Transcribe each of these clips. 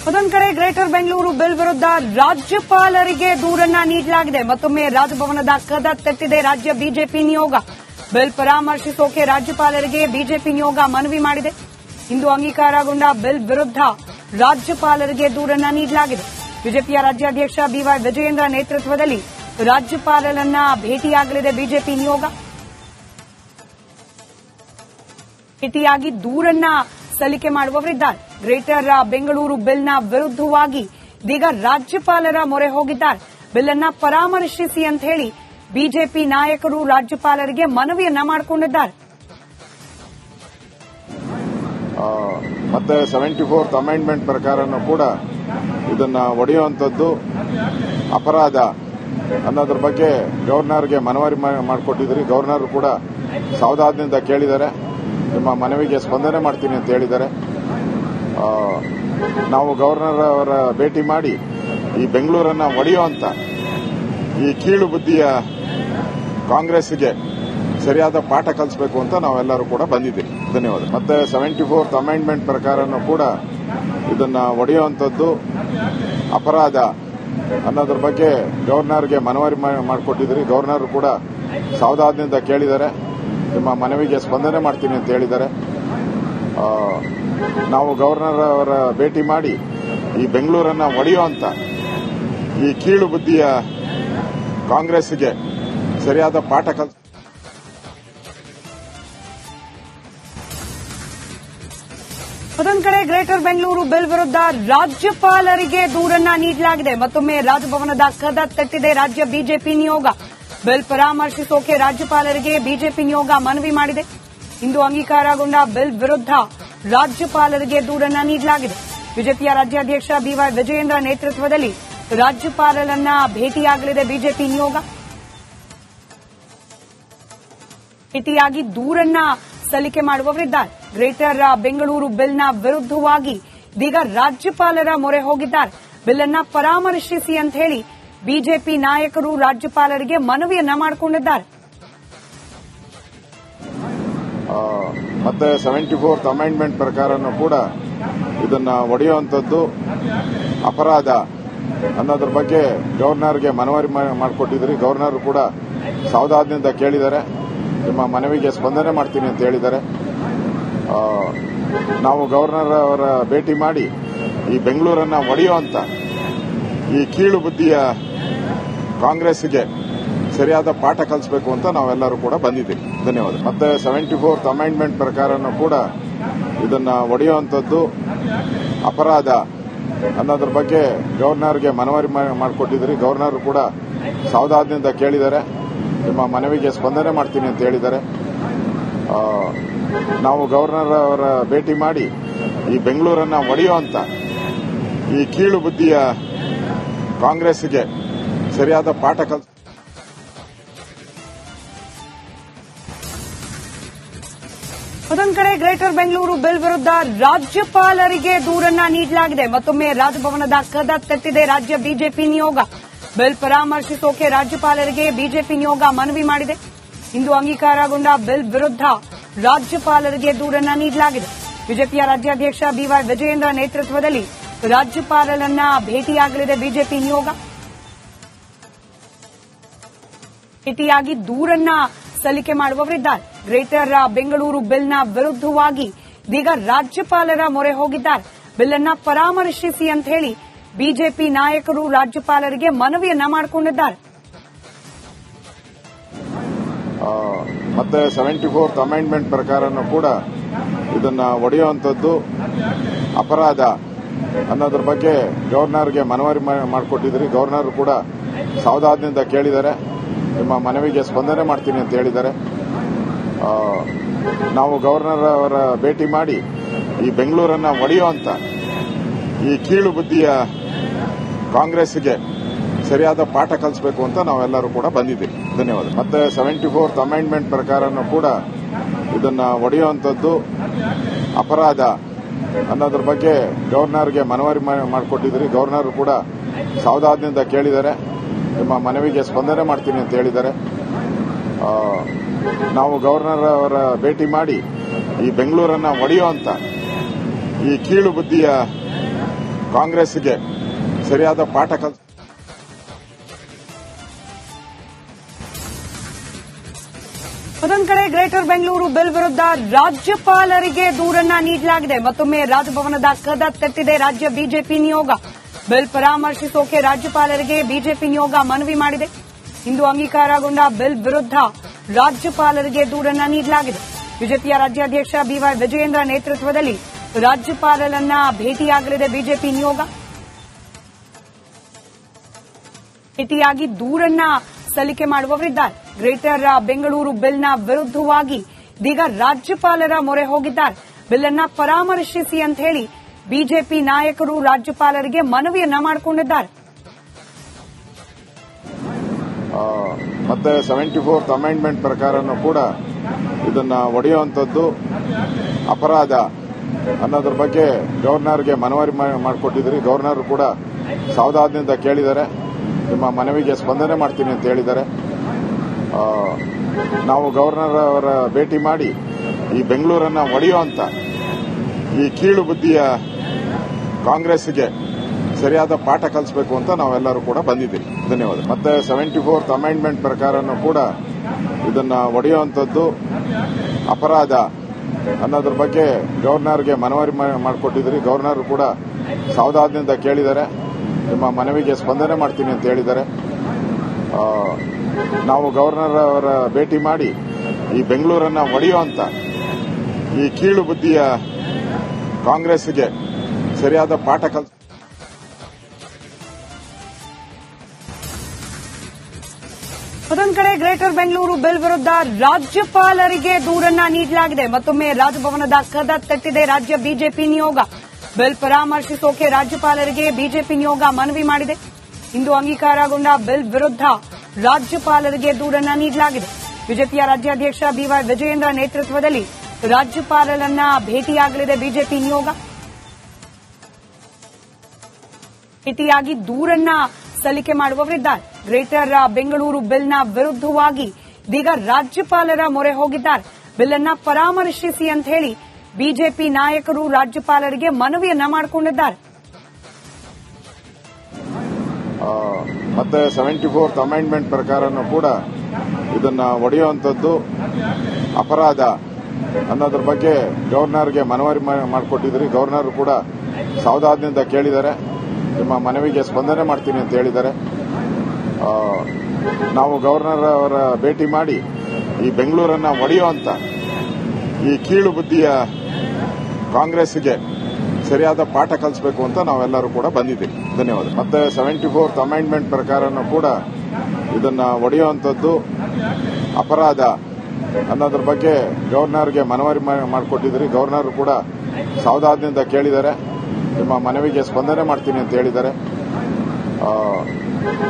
ಮತ್ತೊಂದು ಕಡೆ greater Bengaluru bill ವಿರುದ್ಧ ರಾಜ್ಯಪಾಲರಿಗೆ ದೂರನ್ನ ನೀಡಲಾಗಿದೆ. ಮತ್ತೊಮ್ಮೆ ರಾಜಭವನದ ಕದ ತಟ್ಟಿದೆ ರಾಜ್ಯ ಬಿಜೆಪಿ ನಿಯೋಗ. ಬಿಲ್ ಪರಾಮರ್ಶಿಸೋಕೆ ರಾಜ್ಯಪಾಲರಿಗೆ ಬಿಜೆಪಿ ನಿಯೋಗ ಮನವಿ ಮಾಡಿದೆ. ಇಂದು ಅಂಗೀಕಾರಗೊಂಡ ಬಿಲ್ ವಿರುದ್ಧ ರಾಜ್ಯಪಾಲರಿಗೆ ದೂರನ್ನ ನೀಡಲಾಗಿದೆ. ಬಿಜೆಪಿಯ ರಾಜ್ಯಾಧ್ಯಕ್ಷ ಬಿವೈ ವಿಜಯೇಂದ್ರ ನೇತೃತ್ವದಲ್ಲಿ ರಾಜ್ಯಪಾಲರನ್ನ ಭೇಟಿಯಾಗಲಿದೆ ಬಿಜೆಪಿ ನಿಯೋಗ. ಭೇಟಿಯಾಗಿ ದೂರನ್ನ ಸಲ್ಲಿಕೆ ಮಾಡುವವರಿದ್ದಾರೆ. ಗ್ರೇಟರ್ ಬೆಂಗಳೂರು ಬಿಲ್ನ ವಿರುದ್ಧವಾಗಿ ಇದೀಗ ರಾಜ್ಯಪಾಲರ ಮೊರೆ ಹೋಗಿದ್ದಾರೆ. ಬಿಲ್ ಅನ್ನ ಪರಾಮರ್ಶಿಸಿ ಅಂತ ಹೇಳಿ ಬಿಜೆಪಿ ನಾಯಕರು ರಾಜ್ಯಪಾಲರಿಗೆ ಮನವಿಯನ್ನ ಮಾಡಿಕೊಂಡಿದ್ದಾರೆ. ಮತ್ತೆ 74th ಅಮೆಂಡ್ಮೆಂಟ್ ಪ್ರಕಾರನೂ ಕೂಡ ಇದನ್ನ ಒಡೆಯುವಂತದ್ದು ಅಪರಾಧ ಅನ್ನೋದ್ರ ಬಗ್ಗೆ ಗವರ್ನರ್ಗೆ ಮನವಿ ಮಾಡಿಕೊಟ್ಟಿದ್ರಿ. ಗವರ್ನರ್ ಕೂಡ ಸಾವಧಾನದಿಂದ ಕೇಳಿದ್ದಾರೆ. ನಿಮ್ಮ ಮನವಿಗೆ ಸ್ಪಂದನೆ ಮಾಡ್ತೀನಿ ಅಂತ ಹೇಳಿದ್ದಾರೆ. ನಾವು ಗವರ್ನರ್ ಅವರ ಭೇಟಿ ಮಾಡಿ ಈ ಬೆಂಗಳೂರನ್ನ ಒಡೆಯುವಂತ ಈ ಕೀಳು ಬುದ್ಧಿಯ ಕಾಂಗ್ರೆಸ್ಗೆ ಸರಿಯಾದ ಪಾಠ ಕಲಿಸಬೇಕು ಅಂತ ನಾವೆಲ್ಲರೂ ಕೂಡ ಬಂದಿದ್ದೀವಿ. ಧನ್ಯವಾದ. ಮತ್ತೆ 74th ಅಮೆಂಡ್ಮೆಂಟ್ ಪ್ರಕಾರನೂ ಕೂಡ ಇದನ್ನ ಒಡೆಯುವಂತದ್ದು ಅಪರಾಧ ಅನ್ನೋದ್ರ ಬಗ್ಗೆ ಗವರ್ನರ್ಗೆ ಮನವಿ ಮಾಡಿಕೊಟ್ಟಿದ್ರಿ. ಗವರ್ನರ್ ಕೂಡ ಸಾವಧಾನದಿಂದ ಕೇಳಿದ್ದಾರೆ. ನಿಮ್ಮ ಮನವಿಗೆ ಸ್ಪಂದನೆ ಮಾಡ್ತೀನಿ ಅಂತ ಹೇಳಿದ್ದಾರೆ. ನಾವು ಗವರ್ನರ್ ಅವರ ಭೇಟಿ ಮಾಡಿ ಈ ಬೆಂಗಳೂರನ್ನ ಒಡೆಯುವಂತ ಈ ಕೀಳು ಬುದ್ಧಿಯ ಕಾಂಗ್ರೆಸ್ಗೆ ಸರಿಯಾದ ಪಾಠ ಕಲಿಸ ಮತ್ತೊಂದು ಕಡೆ ಗ್ರೇಟರ್ ಬೆಂಗಳೂರು ಬಿಲ್ ವಿರುದ್ಧ ರಾಜ್ಯಪಾಲರಿಗೆ ದೂರನ್ನ ನೀಡಲಾಗಿದೆ. ಮತ್ತೊಮ್ಮೆ ರಾಜಭವನದ ಕದ ತಟ್ಟಿದೆ ರಾಜ್ಯ ಬಿಜೆಪಿ ನಿಯೋಗ. ಬಿಲ್ ಪರಾಮರ್ಶಿಸೋಕೆ ರಾಜ್ಯಪಾಲರಿಗೆ ಬಿಜೆಪಿ ನಿಯೋಗ ಮನವಿ ಮಾಡಿದೆ. ಇಂದು ಅಂಗೀಕಾರಗೊಂಡ ಬಿಲ್ ವಿರುದ್ಧ ರಾಜ್ಯಪಾಲರಿಗೆ ದೂರನ್ನ ನೀಡಲಾಗಿದೆ. ಬಿಜೆಪಿಯ ರಾಜ್ಯಾಧ್ಯಕ್ಷ ಬಿವೈ ವಿಜಯೇಂದ್ರ ನೇತೃತ್ವದಲ್ಲಿ ರಾಜ್ಯಪಾಲರನ್ನ ಭೇಟಿಯಾಗಲಿದೆ ಬಿಜೆಪಿ ನಿಯೋಗ. ಭೇಟಿಯಾಗಿ ದೂರನ್ನ ಸಲ್ಲಿಕೆ ಮಾಡುವವರಿದ್ದಾರೆ. ಗ್ರೇಟರ್ ಬೆಂಗಳೂರು ಬಿಲ್ನ ವಿರುದ್ಧವಾಗಿ ಇದೀಗ ರಾಜ್ಯಪಾಲರ ಮೊರೆ ಹೋಗಿದ್ದಾರೆ. ಬಿಲ್ ಅನ್ನ ಪರಾಮರ್ಶಿಸಿ ಅಂತ ಹೇಳಿ ಬಿಜೆಪಿ ನಾಯಕರು ರಾಜ್ಯಪಾಲರಿಗೆ ಮನವಿಯನ್ನ ಮಾಡಿಕೊಂಡಿದ್ದಾರೆ. ಮತ್ತೆ 74th ಅಮೆಂಡ್ಮೆಂಟ್ ಪ್ರಕಾರನೂ ಕೂಡ ಇದನ್ನ ಒಡೆಯುವಂತದ್ದು ಅಪರಾಧ ಅನ್ನೋದ್ರ ಬಗ್ಗೆ ಗವರ್ನರ್ಗೆ ಮನವಿ ಮಾಡಿಕೊಟ್ಟಿದ್ರಿ. ಗವರ್ನರ್ ಕೂಡ ಸಾವಧಾನದಿಂದ ಕೇಳಿದ್ದಾರೆ. ನಿಮ್ಮ ಮನವಿಗೆ ಸ್ಪಂದನೆ ಮಾಡ್ತೀನಿ ಅಂತ ಹೇಳಿದ್ದಾರೆ. ನಾವು ಗವರ್ನರ್ ಅವರ ಭೇಟಿ ಮಾಡಿ ಈ ಬೆಂಗಳೂರನ್ನ ಒಡೆಯುವಂತ ಈ ಕೀಳು ಬುದ್ಧಿಯ ಕಾಂಗ್ರೆಸ್ಗೆ ಸರಿಯಾದ ಪಾಠ ಕಲಿಸಬೇಕು ಅಂತ ನಾವೆಲ್ಲರೂ ಕೂಡ ಬಂದಿದ್ದೀವಿ. ಧನ್ಯವಾದ. ಮತ್ತೆ 74th ಅಮೆಂಡ್ಮೆಂಟ್ ಪ್ರಕಾರನೂ ಕೂಡ ಇದನ್ನ ಒಡೆಯುವಂತದ್ದು ಅಪರಾಧ ಅನ್ನೋದ್ರ ಬಗ್ಗೆ ಗವರ್ನರ್ಗೆ ಮನವಿ ಮಾಡಿಕೊಟ್ಟಿದ್ರಿ. ಗವರ್ನರ್ ಕೂಡ ಸಾವಧಾನದಿಂದ ಕೇಳಿದ್ದಾರೆ. ನಿಮ್ಮ ಮನವಿಗೆ ಸ್ಪಂದನೆ ಮಾಡ್ತೀನಿ ಅಂತ ಹೇಳಿದ್ದಾರೆ. ನಾವು ಗವರ್ನರ್ ಅವರ ಭೇಟಿ ಮಾಡಿ ಈ ಬೆಂಗಳೂರನ್ನ ಒಡೆಯುವಂತ ಈ ಕೀಳು ಬುದ್ಧಿಯ ಕಾಂಗ್ರೆಸ್ಗೆ ಸರಿಯಾದ ಪಾಠ ಕಲಿಸ ಮತ್ತೊಂದು ಕಡೆ ಗ್ರೇಟರ್ ಬೆಂಗಳೂರು ಬಿಲ್ ವಿರುದ್ಧ ರಾಜ್ಯಪಾಲರಿಗೆ ದೂರನ್ನ ನೀಡಲಾಗಿದೆ. ಮತ್ತೊಮ್ಮೆ ರಾಜಭವನದ ಕದ ತಟ್ಟಿದೆ ರಾಜ್ಯ ಬಿಜೆಪಿ ನಿಯೋಗ. ಬಿಲ್ ಪರಾಮರ್ಶಿಸೋಕೆ ರಾಜ್ಯಪಾಲರಿಗೆ ಬಿಜೆಪಿ ನಿಯೋಗ ಮನವಿ ಮಾಡಿದೆ. ಇಂದು ಅಂಗೀಕಾರಗೊಂಡ ಬಿಲ್ ವಿರುದ್ಧ ರಾಜ್ಯಪಾಲರಿಗೆ ದೂರನ್ನ ನೀಡಲಾಗಿದೆ. ಬಿಜೆಪಿಯ ರಾಜ್ಯಾಧ್ಯಕ್ಷ ಬಿವೈ ವಿಜಯೇಂದ್ರ ನೇತೃತ್ವದಲ್ಲಿ ರಾಜ್ಯಪಾಲರನ್ನ ಭೇಟಿಯಾಗಲಿದೆ ಬಿಜೆಪಿ ನಿಯೋಗ. ಭೇಟಿಯಾಗಿ ದೂರನ್ನ ಸಲ್ಲಿಕೆ ಮಾಡುವವರಿದ್ದಾರೆ. ಗ್ರೇಟರ್ ಬೆಂಗಳೂರು ಬಿಲ್ನ ವಿರುದ್ಧವಾಗಿ ಇದೀಗ ರಾಜ್ಯಪಾಲರ ಮೊರೆ ಹೋಗಿದ್ದಾರೆ. ಬಿಲ್ ಅನ್ನ ಪರಾಮರ್ಶಿಸಿ ಅಂತ ಹೇಳಿ ಬಿಜೆಪಿ ನಾಯಕರು ರಾಜ್ಯಪಾಲರಿಗೆ ಮನವಿಯನ್ನ ಮಾಡಿಕೊಂಡಿದ್ದಾರೆ. ಮತ್ತೆ 74th ಅಮೆಂಡ್ಮೆಂಟ್ ಪ್ರಕಾರನೂ ಕೂಡ ಇದನ್ನ ಒಡೆಯುವಂತದ್ದು ಅಪರಾಧ ಅನ್ನೋದ್ರ ಬಗ್ಗೆ ಗವರ್ನರ್ಗೆ ಮನವಿ ಮಾಡಿಕೊಟ್ಟಿದ್ರಿ. ಗವರ್ನರ್ ಕೂಡ ಸಾವಧಾನದಿಂದ ಕೇಳಿದ್ದಾರೆ. ನಿಮ್ಮ ಮನವಿಗೆ ಸ್ಪಂದನೆ ಮಾಡ್ತೀನಿ ಅಂತ ಹೇಳಿದ್ದಾರೆ. ನಾವು ಗವರ್ನರ್ ಅವರ ಭೇಟಿ ಮಾಡಿ ಈ ಬೆಂಗಳೂರನ್ನ ಒಡೆಯುವಂತ ಈ ಕೀಳು ಬುದ್ಧಿಯ ಕಾಂಗ್ರೆಸ್ಗೆ ಸರಿಯಾದ ಪಾಠ ಕಲಿಸಬೇಕು ಅಂತ ನಾವೆಲ್ಲರೂ ಕೂಡ ಬಂದಿದ್ದೀವಿ. ಧನ್ಯವಾದ. ಮತ್ತೆ 74th ಅಮೆಂಡ್ಮೆಂಟ್ ಪ್ರಕಾರನೂ ಕೂಡ ಇದನ್ನ ಒಡೆಯುವಂತದ್ದು ಅಪರಾಧ ಅನ್ನೋದ್ರ ಬಗ್ಗೆ ಗವರ್ನರ್ಗೆ ಮನವಿ ಮಾಡಿಕೊಟ್ಟಿದ್ರಿ. ಗವರ್ನರ್ ಕೂಡ ಸಾವಧಾನದಿಂದ ಕೇಳಿದ್ದಾರೆ. ನಿಮ್ಮ ಮನವಿಗೆ ಸ್ಪಂದನೆ ಮಾಡ್ತೀನಿ ಅಂತ ಹೇಳಿದ್ದಾರೆ. ನಾವು ಗವರ್ನರ್ ಅವರ ಭೇಟಿ ಮಾಡಿ ಈ ಬೆಂಗಳೂರನ್ನ ಒಡೆಯುವಂತ ಈ ಕೀಳು ಬುದ್ಧಿಯ ಕಾಂಗ್ರೆಸ್ಗೆ ಸರಿಯಾದ ಪಾಠ ಕಲಿಸ ಮತ್ತೊಂದು ಕಡೆ ಗ್ರೇಟರ್ ಬೆಂಗಳೂರು ಬಿಲ್ ವಿರುದ್ಧ ರಾಜ್ಯಪಾಲರಿಗೆ ದೂರನ್ನ ನೀಡಲಾಗಿದೆ. ಮತ್ತೊಮ್ಮೆ ರಾಜಭವನದ ಕದ ತಟ್ಟಿದೆ ರಾಜ್ಯ ಬಿಜೆಪಿ ನಿಯೋಗ. ಬಿಲ್ ಪರಾಮರ್ಶಿಸೋಕೆ ರಾಜ್ಯಪಾಲರಿಗೆ ಬಿಜೆಪಿ ನಿಯೋಗ ಮನವಿ ಮಾಡಿದೆ. ಇಂದು ಅಂಗೀಕಾರಗೊಂಡ ಬಿಲ್ ವಿರುದ್ಧ ರಾಜ್ಯಪಾಲರಿಗೆ ದೂರನ್ನ ನೀಡಲಾಗಿದೆ. ಬಿಜೆಪಿಯ ರಾಜ್ಯಾಧ್ಯಕ್ಷ ಬಿವೈ ವಿಜಯೇಂದ್ರ ನೇತೃತ್ವದಲ್ಲಿ ರಾಜ್ಯಪಾಲರನ್ನ ಭೇಟಿಯಾಗಲಿದೆ ಬಿಜೆಪಿ ನಿಯೋಗ. ಭೇಟಿಯಾಗಿ ದೂರನ್ನ ಸಲ್ಲಿಕೆ ಮಾಡುವವರಿದ್ದಾರೆ. ಗ್ರೇಟರ್ ಬೆಂಗಳೂರು ಬಿಲ್ನ ವಿರುದ್ಧವಾಗಿ ಇದೀಗ ರಾಜ್ಯಪಾಲರ ಮೊರೆ ಹೋಗಿದ್ದಾರೆ. ಬಿಲ್ ಅನ್ನ ಪರಾಮರ್ಶಿಸಿ ಅಂತ ಹೇಳಿ ಬಿಜೆಪಿ ನಾಯಕರು ರಾಜ್ಯಪಾಲರಿಗೆ ಮನವಿಯನ್ನ ಮಾಡಿಕೊಂಡಿದ್ದಾರೆ. ಮತ್ತೆ 74th ಅಮೆಂಡ್ಮೆಂಟ್ ಪ್ರಕಾರನೂ ಕೂಡ ಇದನ್ನ ಒಡೆಯುವಂಥದ್ದು ಅಪರಾಧ ಅನ್ನೋದ್ರ ಬಗ್ಗೆ ಗವರ್ನರ್ಗೆ ಮನವಿ ಮಾಡಿಕೊಟ್ಟಿದ್ರಿ. ಗವರ್ನರ್ ಕೂಡ ಸಾವಧಾನದಿಂದ ಕೇಳಿದ್ದಾರೆ. ನಿಮ್ಮ ಮನವಿಗೆ ಸ್ಪಂದನೆ ಮಾಡ್ತೀನಿ ಅಂತ ಹೇಳಿದ್ದಾರೆ. ನಾವು ಗವರ್ನರ್ ಅವರ ಭೇಟಿ ಮಾಡಿ ಈ ಬೆಂಗಳೂರನ್ನ ಒಡೆಯುವಂತ ಈ ಕೀಳು ಬುದ್ಧಿಯ ಕಾಂಗ್ರೆಸ್ಗೆ ಸರಿಯಾದ ಪಾಠ ಕಲಿಸಬೇಕು ಅಂತ ನಾವೆಲ್ಲರೂ ಕೂಡ ಬಂದಿದ್ದೀವಿ. ಧನ್ಯವಾದ. ಮತ್ತೆ 74th ಅಮೆಂಡ್ಮೆಂಟ್ ಪ್ರಕಾರನೂ ಕೂಡ ಇದನ್ನ ಒಡೆಯುವಂಥದ್ದು ಅಪರಾಧ ಅನ್ನೋದ್ರ ಬಗ್ಗೆ ಗವರ್ನರ್ಗೆ ಮನವಿ ಮಾಡಿಕೊಟ್ಟಿದ್ರಿ. ಗವರ್ನರ್ ಕೂಡ ಸಾವಧಾನದಿಂದ ಕೇಳಿದ್ದಾರೆ. ನಿಮ್ಮ ಮನವಿಗೆ ಸ್ಪಂದನೆ ಮಾಡ್ತೀನಿ ಅಂತ ಹೇಳಿದ್ದಾರೆ. ನಾವು ಗವರ್ನರ್ ಅವರ ಭೇಟಿ ಮಾಡಿ ಈ ಬೆಂಗಳೂರನ್ನ ಒಡೆಯುವಂತ ಈ ಕೀಳು ಬುದ್ಧಿಯ ಕಾಂಗ್ರೆಸ್ಗೆ ಸರಿಯಾದ ಪಾಠ ಕಲಿಸ ಮತ್ತೊಂದು ಕಡೆ ಗ್ರೇಟರ್ ಬೆಂಗಳೂರು ಬಿಲ್ ವಿರುದ್ಧ ರಾಜ್ಯಪಾಲರಿಗೆ ದೂರನ್ನ ನೀಡಲಾಗಿದೆ. ಮತ್ತೊಮ್ಮೆ ರಾಜಭವನದ ಕದ ತಟ್ಟಿದೆ ರಾಜ್ಯ ಬಿಜೆಪಿ ನಿಯೋಗ. ಬಿಲ್ ಪರಾಮರ್ಶಿಸೋಕೆ ರಾಜ್ಯಪಾಲರಿಗೆ ಬಿಜೆಪಿ ನಿಯೋಗ ಮನವಿ ಮಾಡಿದೆ. ಇಂದು ಅಂಗೀಕಾರಗೊಂಡ ಬಿಲ್ ವಿರುದ್ಧ ರಾಜ್ಯಪಾಲರಿಗೆ ದೂರನ್ನ ನೀಡಲಾಗಿದೆ. ಬಿಜೆಪಿಯ ರಾಜ್ಯಾಧ್ಯಕ್ಷ ಬಿವೈ ವಿಜಯೇಂದ್ರ ನೇತೃತ್ವದಲ್ಲಿ ರಾಜ್ಯಪಾಲರನ್ನ ಭೇಟಿಯಾಗಲಿದೆ ಬಿಜೆಪಿ ನಿಯೋಗ. ಭೇಟಿಯಾಗಿ ದೂರನ್ನ ಸಲ್ಲಿಕೆ ಮಾಡುವವರಿದ್ದಾರೆ. ಗ್ರೇಟರ್ ಬೆಂಗಳೂರು ಬಿಲ್ನ ವಿರುದ್ಧವಾಗಿ ಇದೀಗ ರಾಜ್ಯಪಾಲರ ಮೊರೆ ಹೋಗಿದ್ದಾರೆ. ಬಿಲ್ ಅನ್ನ ಪರಾಮರ್ಶಿಸಿ ಅಂತ ಹೇಳಿ ಬಿಜೆಪಿ ನಾಯಕರು ರಾಜ್ಯಪಾಲರಿಗೆ ಮನವಿಯನ್ನ ಮಾಡಿಕೊಂಡಿದ್ದಾರೆ. ಮತ್ತೆ 74th ಅಮೆಂಡ್ಮೆಂಟ್ ಪ್ರಕಾರನೂ ಕೂಡ ಇದನ್ನ ಒಡೆಯುವಂಥದ್ದು ಅಪರಾಧ ಅನ್ನೋದ್ರ ಬಗ್ಗೆ ಗವರ್ನರ್ಗೆ ಮನವಿ ಮಾಡಿಕೊಟ್ಟಿದ್ರಿ. ಗವರ್ನರ್ ಕೂಡ ಸಾವಧಾನದಿಂದ ಕೇಳಿದ್ದಾರೆ. ನಿಮ್ಮ ಮನವಿಗೆ ಸ್ಪಂದನೆ ಮಾಡ್ತೀನಿ ಅಂತ ಹೇಳಿದ್ದಾರೆ. ನಾವು ಗವರ್ನರ್ ಅವರ ಭೇಟಿ ಮಾಡಿ ಈ ಬೆಂಗಳೂರನ್ನ ಒಡೆಯುವಂತ ಈ ಕೀಳು ಬುದ್ಧಿಯ ಕಾಂಗ್ರೆಸ್ಗೆ ಸರಿಯಾದ ಪಾಠ ಕಲಿಸಬೇಕು ಅಂತ ನಾವೆಲ್ಲರೂ ಕೂಡ ಬಂದಿದ್ದೀವಿ. ಧನ್ಯವಾದ. ಮತ್ತೆ 74th ಅಮೆಂಡ್ಮೆಂಟ್ ಪ್ರಕಾರನೂ ಕೂಡ ಇದನ್ನ ಒಡೆಯುವಂಥದ್ದು ಅಪರಾಧ ಅನ್ನೋದ್ರ ಬಗ್ಗೆ ಗವರ್ನರ್ಗೆ ಮನವಿ ಮಾಡಿಕೊಟ್ಟಿದ್ರಿ. ಗವರ್ನರ್ ಕೂಡ ಸಾವಧಾನದಿಂದ ಕೇಳಿದ್ದಾರೆ. ನಿಮ್ಮ ಮನವಿಗೆ ಸ್ಪಂದನೆ ಮಾಡ್ತೀನಿ ಅಂತ ಹೇಳಿದ್ದಾರೆ.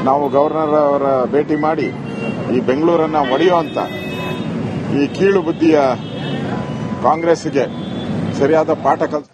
ನಾವು ಗವರ್ನರ್ ಅವರ ಭೇಟಿ ಮಾಡಿ ಈ ಬೆಂಗಳೂರನ್ನ ಒಡೆಯುವಂತ ಈ ಕೀಳು ಬುದ್ಧಿಯ ಕಾಂಗ್ರೆಸ್ಗೆ ಸರಿಯಾದ ಪಾಠ ಕಲಿಸ